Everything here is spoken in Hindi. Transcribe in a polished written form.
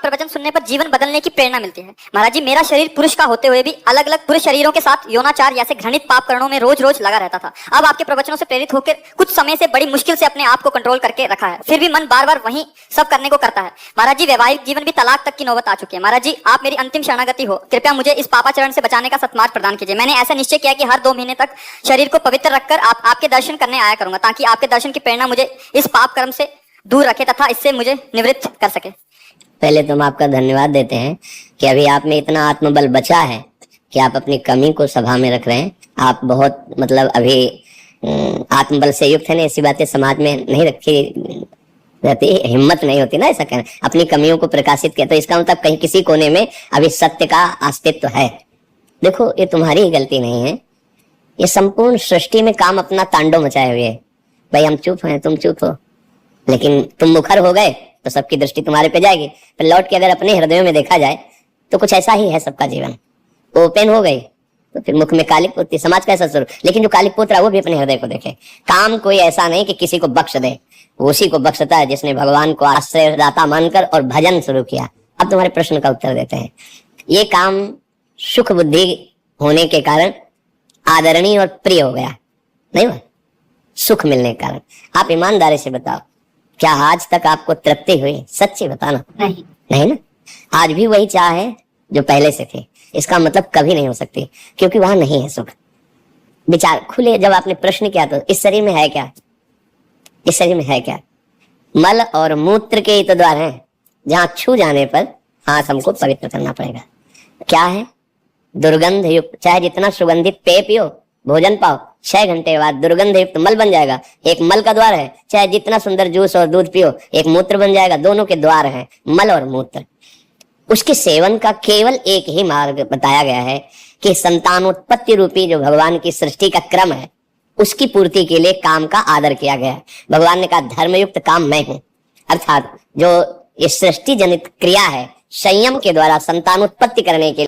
प्रवचन सुनने पर जीवन बदलने की प्रेरणा मिलती है। महाराज जी, मेरा शरीर पुरुष का होते हुए भी अलग अलग पुरुष शरीरों के साथ यौनाचार जैसे घृणित पाप कर्णों में रोज रोज लगा रहता था। अब आपके प्रवचनों से प्रेरित होकर कुछ समय से बड़ी मुश्किल से अपने आप को कंट्रोल करके रखा है, फिर भी मन बार बार वही सब करने को करता है। महाराज जी, वैवाहिक जीवन भी तलाक तक की नौबत आ चुकी है। महाराज जी, आप मेरी अंतिम शरणागति हो, कृपया मुझे इस पापाचरण से बचाने का सत्मार्ग प्रदान कीजिए। मैंने ऐसा निश्चय किया कि हर 2 महीने तक शरीर को पवित्र रखकर आपके दर्शन करने आया करूंगा, ताकि आपके दर्शन की प्रेरणा मुझे इस पाप कर्म से दूर रखे तथा इससे मुझे निवृत्त कर सके। पहले तो हम आपका धन्यवाद देते हैं कि अभी आप में इतना आत्मबल बचा है कि आप अपनी कमी को सभा में रख रहे हैं। आप बहुत मतलब अभी आत्मबल से युक्त है ना, ऐसी बातें समाज में नहीं रखी रहती, हिम्मत नहीं होती ना ऐसा कहना, अपनी कमियों को प्रकाशित किया। तो इसका मतलब कहीं किसी कोने में अभी सत्य का अस्तित्व है। देखो, ये तुम्हारी ही गलती नहीं है, ये संपूर्ण सृष्टि में काम अपना तांडव मचाए हुए है। भाई हम चुप हैं, तुम चुप हो, लेकिन तुम मुखर हो गए तो सबकी दृष्टि तुम्हारे पे जाएगी। फिर लौट के अगर अपने हृदयों में देखा जाए तो कुछ ऐसा ही है सबका जीवन। ओपन हो गई तो फिर मुख में कालिक पोती, समाज का ऐसा स्वरूप। लेकिन जो कालिक पोत रहा है वो भी अपने हृदय को देखे। काम कोई ऐसा नहीं कि किसी को बख्श दे, वो उसी को बख्शता है जिसने भगवान को आश्रयदाता मानकर और भजन शुरू किया। अब तुम्हारे प्रश्न का उत्तर देते हैं। ये काम सुख बुद्धि होने के कारण आदरणीय और प्रिय हो गया, नहीं हुआ? सुख मिलने के कारण। आप ईमानदारी से बताओ, क्या आज तक आपको तृप्ति हुई? सच्ची बताना। नहीं ना? आज भी वही चाह है जो पहले से थी। इसका मतलब कभी नहीं हो सकती, क्योंकि वहां नहीं है सुख। विचार खुले, जब आपने प्रश्न किया तो इस शरीर में है क्या? इस शरीर में है क्या? मल और मूत्र के ही तो द्वार हैं, जहां छू जाने पर हाथ हमको पवित्र करना पड़ेगा। क्या है? दुर्गंध युक्त, चाहे जितना सुगंधित पेय पियो, भोजन पाओ, 6 घंटे बाद दुर्गंध युक्त मल बन जाएगा। एक मल का द्वार है। चाहे जितना सुंदर जूस और दूध पियो, एक मूत्र बन जाएगा। दोनों के द्वार हैं, मल और मूत्र। उसके सेवन का केवल एक ही मार्ग बताया गया है कि संतानोत्पत्ति रूपी जो भगवान की सृष्टि का क्रम है, उसकी पूर्ति के लिए काम का आदर किया गया है। भगवान ने कहा धर्मयुक्त काम मैं हूं, अर्थात जो ये सृष्टि जनित क्रिया है, संयम के द्वारा संतानोत्पत्ति करने के